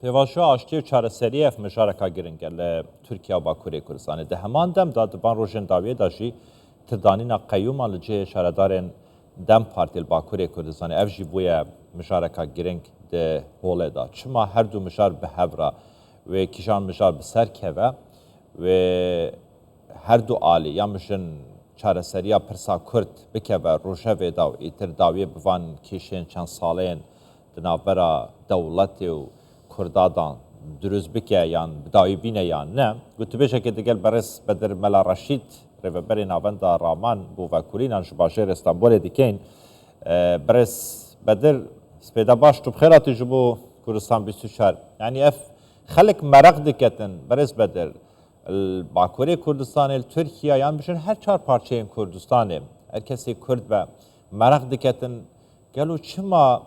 پیواشو آشتی و چارەسەری ev mijareka giring e li Tirkiya û Bakurê Kurdistanê. Di heman dem da diban rojên dawiyê da jî tirdanîna qeyûman li cihê şaredarên Dem Partî li Bakurê Kurdistanê ev jî bûye mijareka giring di holê da. Çima her du mijar bi hev ra wê kîjan mijar bi ser keve wê her du alî ya mijin çareseriya pirsa Kurd bikeve rojevê da û îtir dawiyê bivan kêşên çend saleyên di navbera dewletê û Kurdadan dürüst bike yan bidawî bîne yan ne gotûbêjekê digel berez Bedir Mela Reşîd rêveberê navenda Raman bû vekulînan ji bajêr Stenbolê dikeyn berez Bedir spêda baş tu bixêr hatî ji bo Kurdistan 24 yani ev xelek mereq diketin berez Bedir Bakurê Kurdistanê Tirkiye yan bijin her çar parçeyên Kurdistanê her kesê Kurd be mereq diketin gelo çima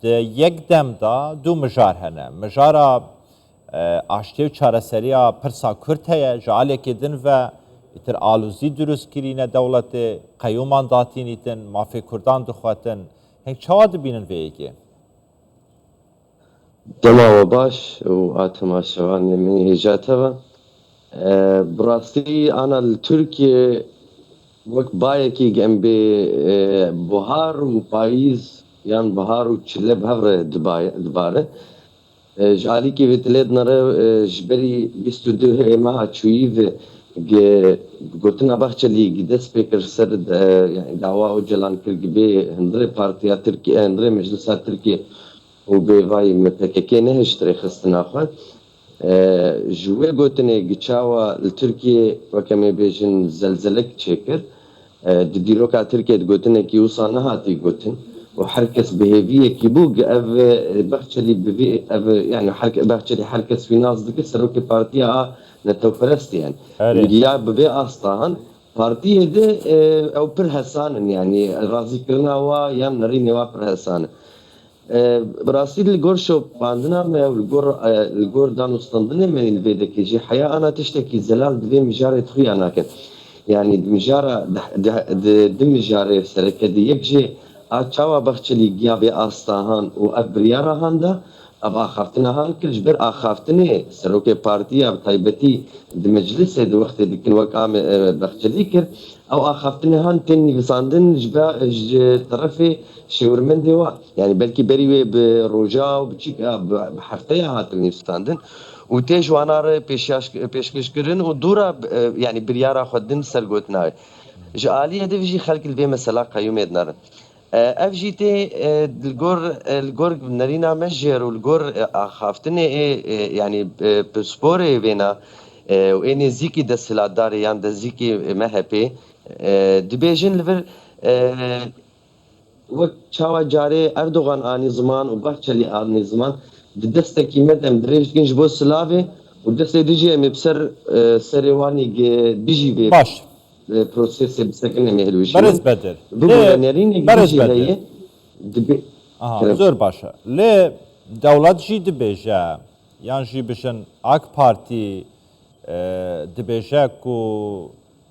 د یک دم دا دو مجار هنه مجارا آشتی و چارەسەریya pirsa Kurd heye ji alekê din ve îtir alûzî dûrûst kirîne dewletê qeyûman datînîtin mafê Kurdan dixwatin heng çawa dibînin vê yekê Dema we baş û hatima şevanê min hêjateve bi rastî ana li Tirkiye wek bayekî em bê buhar û payîz yan bihar û çile bi hev re dibare ji alîkê vê tilê dinare ji berî bîst û duhê meha çûyî ve gotina Bahçelî dest pê kir ser dawa Öcalan kir bê hindirê Partiya Tirkiye hindirê Meclisa Tirkiye û bêvayî PKK nehiştirê xistina xwe ji wê gotinê giçawa li Tirkiye wek em ê bêjin zelzelek çêkir di dîroka Tirkiye di gotinekî wisa nehatî gotin و herkes bihêviyekî bû ev Bahçelî ev yani Bahçelî herkes wî nas dike serokê partiya netewperestî yani ya bi vê astahan partiyê de ew pir hesanin yani razîkirina wa yan nerînê wa pir hesanin bi rastî li gor şopandina me ew li gor danûstandinê me li vê dikê jî heya ana tiştekî zelal di vê mijarê xuya nakin yani di mijara di mijarê serekedî yek jê çawa Bahçelî giya vê astahan û ev biryara handa ev axaftina han kir ji ber axaftinê serokê partiya taybetî di meclisê di wextê dikin wek am Bahçelî kir ew axaftinê han tên nivîsandin ji terefê şêwirmendê wa yani belkî berî wê bi roja û bi hefteya hatin nivîsandin û tê ji wan re pêşkêşkirin û dûra yani biryara xwe din ser gotina wê ji aliyê de jî xelk li vê mesela qeyûmê dinarin ev jî tê li gor nerîna me jêr û li gor axaftinê yani pisporê vêna û ê nêzîkî desthilatdarê yan nêzîkî MHP dibêjin li vir wek çawa carê Erdogan anî ziman û Bahçelî anî ziman di destekî me em dirêj dikin ji bo silavê û destê dî jî em ê bi serê wanî bijî vê baş prosesê bisekin em ê hilwîşînin berez Bedir berez Bedir zor başa lê dewlet jî dibêje yan jî bijin AK Partî dibêje ku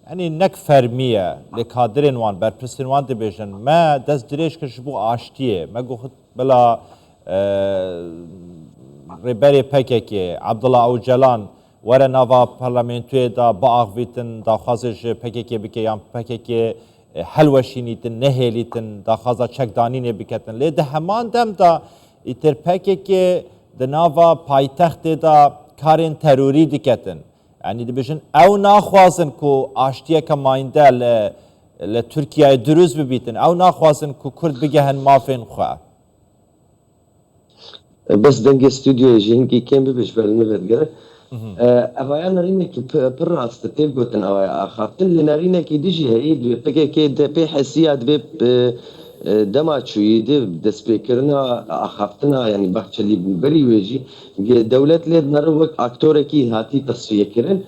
yani nek fermiye lê kadirên wan berpirsên wan dibêjin me dest dirêj kir ji bo aştiyê me goxit bila rêberê PKK Abdullah Öcalan were nava parlamentoyê da biaxivîtin daxwazê ji PKK bike yan PKK helweşînîtin nehêlîtin daxwaza çekdanînê biketin lê di heman dem da îtir PKK di nava paytextê da karên terorî diketin yani dibêjin ew naxwazin ku aştiyeke mayînde li Tirkiyeyê dûrûst bibîtin ew naxwazin ku Kurd bigehin mafên xwe bes dengê stûdyoyê jî hinkî kêm bibêj belîne vedgere evaya nerînekî pir rast têv gotin evaya axaftin li nerînekî dijî heyî PKK de pê hesiya divê dema çûyî de destpêkirina axaftina yani Bahçelî berî wê jî dewlet lê dinare wek aktorekî hatî tasfiyekirin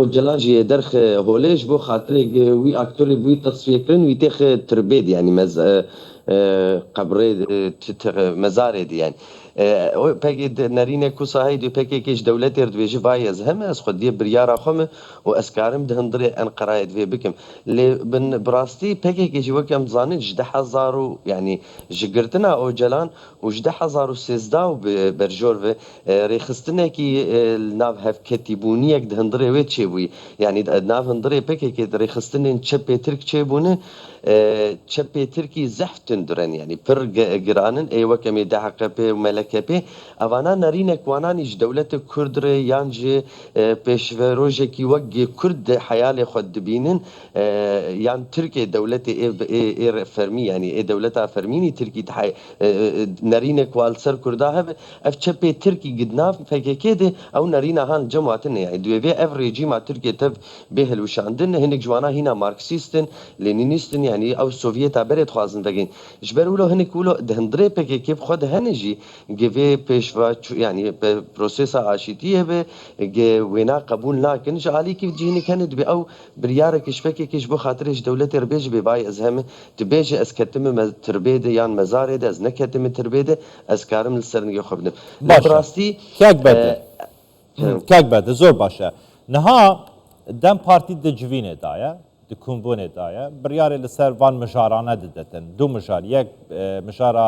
Öcalan jî derxe holê ji bo xatirê wî aktorê bûyî tasfiyekirin wî tê tirbêd yani qebrê mezarê yani پێک نەرینێک و ساهای دوێ پێکێکیش دەولەتێ دوێژی وایە هەمە ئەس خودیە بریارە خۆمە و ئەسکارم هەندرێ ئەنقەرایە دوێ بکەم لێ بڕاستی پێکێکێکی وەکەم زانن 10,000 و ینی ژگرتنا ئۆجلان و 10,013 و بەرژۆر ڕێخستنێکی ناو هەفکەتیبوونیەک هەندرێ وێ چێبووی ینی ناو هەندرێ پێکێکی ڕێخستنێن چە پێترک چێبوونە چە پێترکی زەفتن درەن ینی پر گرانن ئێوەکەمی داحقە پێ و مەلەکە پێ ئەوانە نەرینێکوانانیش دەولەتە کوردرێ یانجێ پێشڤە ڕۆژێکی وەکگێ کورد حیالێ خۆ دبینن یان ترکێ دەولەتی ئێ فەرمی ینی ئێ دەولەتا فەرمینی ترکی نەرینێک والسەر کووردا هەبێ ئەف چە پێ ترکی گدناف پێکێکێ دێ ئەو نەرینە هاان جەماتنێ دوێێ ئەف ڕێجیما ترکێ تەف بێ هەلوشاندن هەندێک جوانە هینا مارکسیستن لێنینیستن ینی ئەو سۆڤێتا بەرێت خوازن دەگەین ژبەر ولۆ هەنێک ولۆ هەندرێ پێکێکێ بخۆ هەنێژی گوێ پێشوا ینی پرۆسێسا ئاشتیە بێ وێنا قبول ناکەنش عالیکی جینی کەنت بێ ئەو بریارێکی شپێکێکیش بۆ خاطرش دەولەتێ بێژ بێ باای ئەز هەمە دبێژە ئەس کەتمە تربێدە یان مەزارێدە ئەس نەکەتمە تربێدە ئەسکارم لە سەرنگی خۆ بدەم بەڕاستی کاک بەدە زۆر باشە نەها دەم پارتی دەجوینێدایە دکومبوونێدایە بریارێ لەسەر وان مژارانە دەدەتن دوو مژار یەک مژارە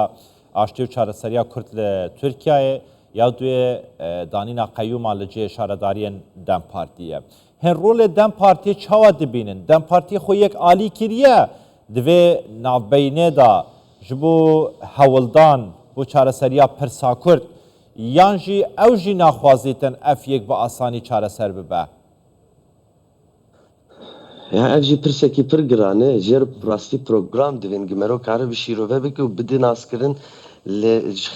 ئاشتی و چارەسەریا کورد لە تورکیایە یا دوێ دانینا قەیوما لە جێ شارەداریەن دەم پارتیە هەن ڕۆلێ دەم پارتی چاوا دبینن دەم پارتی خۆ یەک ئالی کریە دوێ ناوبەینێدا ji bo hewildan بۆ چارەسەریا پرسا کورد یان jî ew jî naxwazîtin ev yek bi asanî çareser bibe ev jî pirsekî pir giran e jêr rastî program divên gimero kare bi şîrove bike û bidê naskirin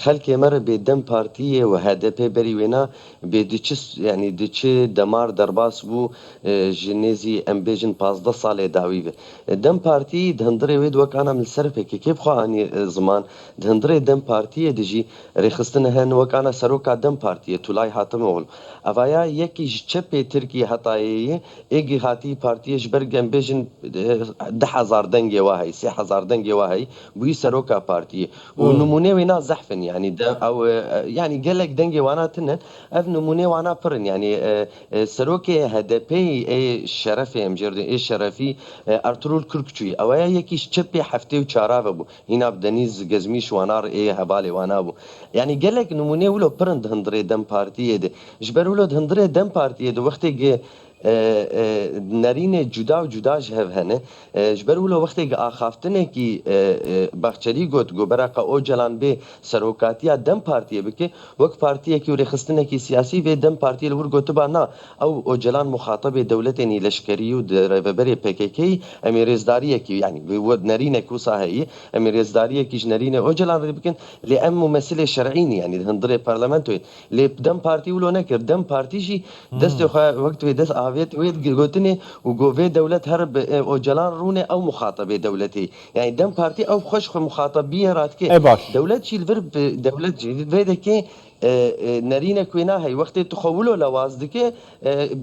خەلکێ مەرە بێدەم پارتیە و HDP بەری وێنا بێدیچ ینی دیچێ دەمار دەرباس بوو ژنێزی ئەمبێژن 15 ساڵێ داوی بێ دەم پارتی هەندرێ وێ وەکانام لەسەر پێکێکێ بخواانی زمان هەندرێ دەم پارتیە دژی ڕێخستنە هەن وەکانە سەرۆکا دەم پارتیە تولای هاتمەوەڵ ئەڤایە یەکیش چەپێ ترکی هەتایەیە ئێگی هاتی پارتیەش بەرگەمبێژن 10,000 دەنگێ وهەی 3,000 دەنگێ وهەی بووی سەرۆکا پارتیە و نمونێ وێنا زەحفن ینی ئەو ینی gelek dengê wana tune ev numûnê wana pirin yanî serokê HDP'yê ê şerefê em jê ê şerefî Ertuğrul Kürkçûyî ew ya yekî çepê heftê û çarave bû hîna Deniz Gezmîş wanar ê hebalê wana bû yanî gelek numûnê wilo pirin di hindirê Dem Partiyê de ji ber wilo di hindirê Dem Partiyê de wextê نەرینێ جودا و جودا ji hev hene ji ber wilo wextê axaftinekî Baxçelî got goberaka Ocalan bê serokatiya Dem Partiyê bike wek partiyekî û rêxistinekî siyasî vê Dem Partiyê li wir gotiba na ew Ocalan muxatabê dewletên leşkerî û rêveberê PKK'yî em ê rêzdariyekî yanî nerînek wisa heyî em ê rêzdariyekî ji nerînê Ocalan rê bikin lê em mumesilê şerعî nî yanî hindirê parlamentoyê lê Dem Partî wilo nekir Dem Partî jî destê xwe wekt wê dest avêt wê gotinê û govê dewlet her bi Ocalan rûne ew muxatabê dewletê yani Dem Partî ew xweş xwe muxatabiyê radike dewlet jî li vir dewlet jî vê dike نەرینە کوێنا هەی وەختێ تخەولۆ لە واز دکێ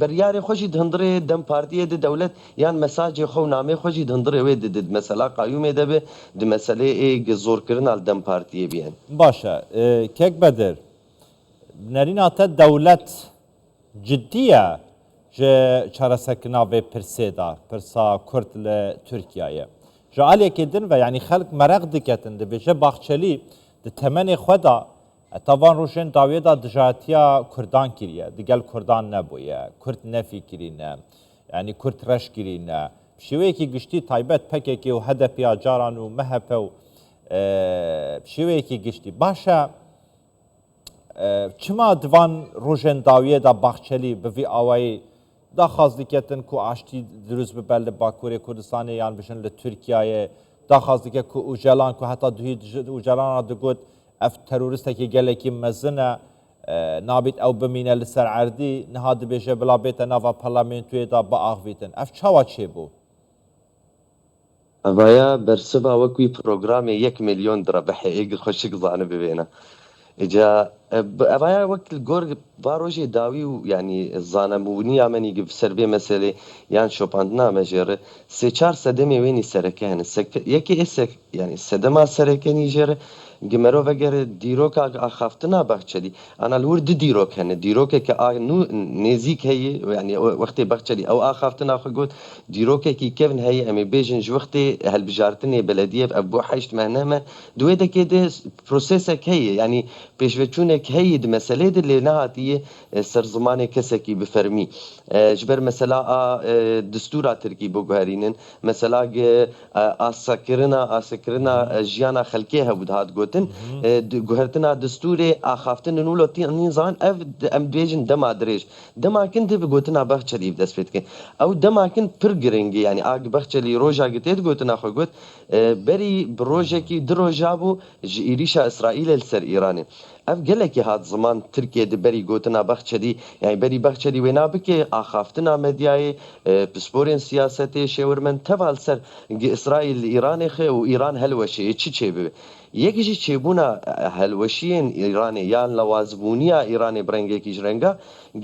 بەریارێ خۆشی هەندڕێ دەم پارتیە دە دەولەت یان مەساجێ خۆ و نامێ خۆشی هەندڕێ وێ دەدت مەسەلا قایومێ دەبێ د مەسەلێ ئێ زۆرکردن دەم پارتیە بیان باشە کێک بەدر نەریناتە دەولەت جددیە چارەسەرکردنا vê pirsê da pirsa Kurd li Tirkiyeyê ji aliyekê din ve yanî xelk mereq diketin dibêje Baxçelî di temenê xwe da tavan rojên dawiyê da dijatiya Kurdan kiriye digel Kurdan nebûye Kurd nefîkirîne yanî Kurd reş kirîne şêweyekî giştî taybet PKK û HDP caran û MHP û şêweyekî giştî baş e çima divan rojên dawiyê da Baxçelî bi vî awayî daxwaz diketin ku aştî dirûst bibe li Bakurê Kurdistanê yan bijin li Tirkiyeyê daxwaz dike ku Ocalan ku heta duhî Ocalana digot ev terorîstekî gelekî mezin e nabît ew bimîne li ser erdî niha dibêje bila bête nava parlamentoyê da biaxivîtin ev çawa çêbû Evaya bersiva wekî programê 1 milyon dira bi heyê xweşik zanî bibêne îca evaya wek gor varojê dawî û yanî zanebûniya me nî ser vê meselê yan şopandina me jê re sê çar sedemê wênî sereke hene yekê ê yani sedema sereke nî jê re جمرو وگر دیروک آخافتنا بخشلی أنا الورد دیروک هن دیروک که نو نزیک هی يعني وقت بخشلی أو آخافتنا خو قلت دیروک کی کevin هي أمي بيجنج وقت هالبجارتني بلدية أبو حشت مهنما دويدا كده بروسيسك هي يعني بيشفتشونك هي مسألة اللي نهاتية سر زمان كسكي بفرمي جبر مثلا دستور تركي بوغهرينن مثلا آسکرنا جیانا خلقیه بود هات گوتن گوهرتنا دستور آخافتن نولو تین زان اف ام بیجن دما دريج دما كنت بگوتنا بخچلی دست پید که او دما كنت پر گرنگی يعني آگ بخچلی روجا گتید گوتنا خو گوت بري بروجه کی دروجابو ایریشا اسرائیل السر ایرانی اف گلکی هات زمان ترکیه دبری گوتنا بخچلی يعني بري بخچلی وینا بکی آخافتنا مدیای بسپورین سیاستی شورمن تفال سر اسرائیل ایران خو و ایران هلوشی چی به یکیشی چیبونا هلوشین ایرانی یان لوازبونیا ایرانی برنگی کی جرنگا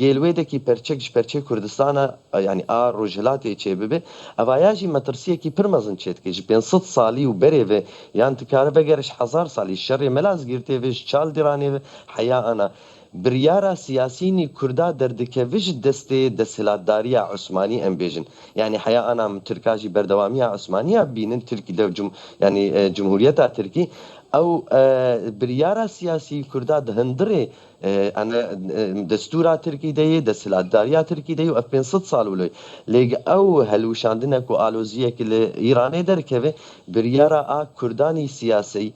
گلوی دکی پرچه کردستان يعني روجلاتي چیبه اوایاجی مترسیه کی پرمزن چیت کی 500 سالی و بره و یان تکاره بگرش 1000 سالی شر ملاز گرته وش چال دیرانی حیا انا بريارة سياسيني كردا دردكفيش دستي دسلاتدارية عثماني ام بيجن يعني حياة انا من تركاجي بردوامية عثمانية بينن تركي دو يعني جمهورية تركي او بريارة سياسي كردا دهندري انا دستورا تركي دي دسلاتدارية تركي دي و 500 سال ولوي ليق او هلوشاندنك و آلوزيك ايراني دركوه بريارة كرداني سياسي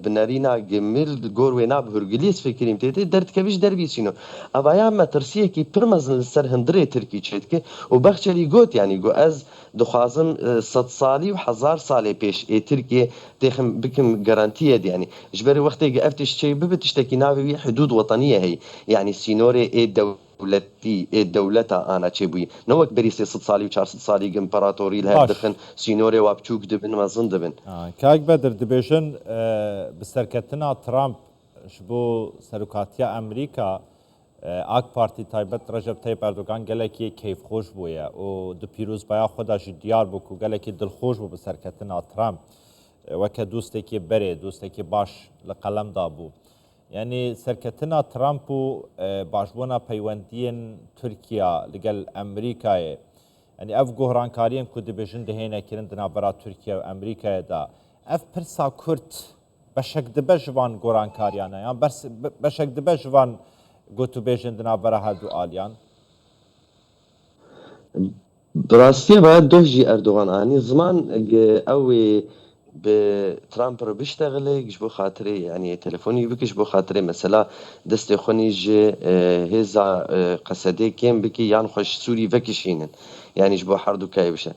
بنارينا جميل جور وينا بهرجليس فكريم تيتي درد كبيش دربي سينو أبايا ما ترسيه كي برمزن السر هندري تركي شيتك وبخشلي جوت يعني جو أز دخازم 100 سالي و1000 سالي بيش تركيا تخم بكم جارانتيه دي يعني جبري وقت افتش شيء بتشتكي نافي حدود وطنيه هي يعني سينوري دولتي دولتا انا تشبوي نوك بريسي 6 سالي و 400 سالي امبراطوري لها باش دخن سينوري وابچوك دبن مازن دبن كاك بدر دبيجن بسركتنا ترامب شبو سرکاتیا امریکا آگ پارتی تایبت رجب طیب اردوغان گلکی کیف خوش بویا و دو پیروز بایا خدا جی دیار بکو گلکی دل خوش بو بسرکتنا ترامپ وکه دوسته که بره دوسته که باش لقلم دابو يعني سركتنا ترامب باشبونا بيوندين تركيا لقل أمريكا يعني أف جهرانكاريين كود بيجن دهينا كرندنا برا تركيا وأمريكا دا أف برسا كرت بشك دبجوان جهرانكاريانا يعني بس بشك دبجوان قوتو بيجن دنا برا هادو آليان براستی باید دوجی اردوغان آنی زمان اوی به ترامپ رو بيشتغل بو خاطري يعني تليفوني بكش بو خاطري مثلا دست خوني جي هزا قصدي كم بكي يعني خوش سوري فكشينن يعني جبو حردو كايبشة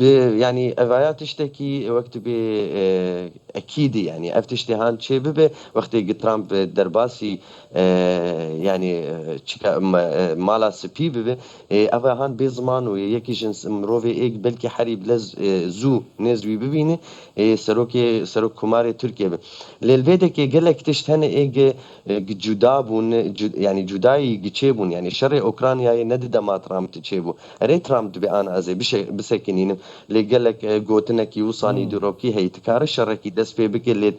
يعني افايات تشتكي وقت بي اكيد يعني افتشتي هان شي ببي وقت ترامب درباسي يعني مالا سبي ببي افا هان بزمان ويكي جنس مروفي ايك بلكي حريب لز زو نزوي ببيني سروك كماري تركيا به للفيدا كي قال لك تشتهن ايج جدابون يعني جداي جيبون يعني شر اوكرانيا ندد ما ترامب تشيبو ري ترامب بان ازي بسكنين اللي قال لك جوتنك يوصاني دروكي هي تكار شركي دس في بك اللي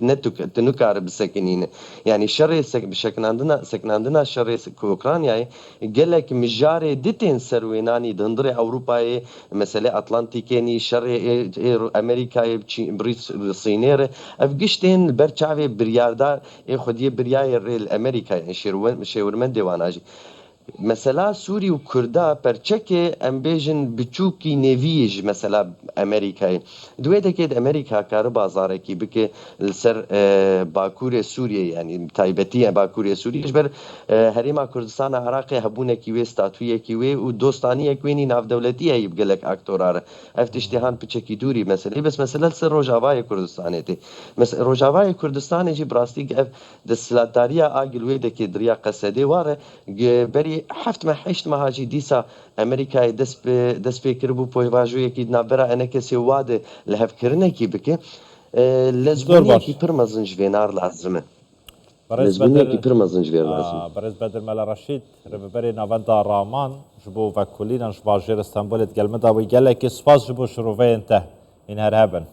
تنكار بسكنين يعني شر بشكل عندنا شر اوكرانيا قال لك مجاري دتين سرويناني دندري اوروبا مثلا اطلنطيكيني شر امريكا بريس صينير افقشتين برشاوي برياردار خديه برياي الامريكا يعني شيرمن ديواناجي مثلا سوري وكردا برچك امبيجن بچوكي نيفيج مثلا امريكا دويدا كيد امريكا كار بازار كي بك السر باكور سوريا يعني تايبتي باكور سوريا جبر هريما كردستان عراق هبونه كي وي ستاتويه كي وي ودوستانيه كويني ناف دولتيه يبقلك اكتورار افتشتهان بچكي دوري مثلا بس مثلا سر روجاوا كردستانيتي مثلا روجاوا كردستان جي براستيك دسلاتاريا اگل ويدا كي دريا قصدي واره بري حفت ما حشت ما هاجي ديسا امريكا دس فكر بو بويواجو كي نابرا انا كسي واده لهفكرنا كي بك لزبونيه كي برمزن جوينار لازمه برز لزبونيه كي بدر برمزن جوينار لازم برز بدر ملا رشيد رببري نافندا رامان جبو وكولينا جباجير اسطنبول تقلمدا ويقال لك سباس جبو شروفي انت ان هرهبن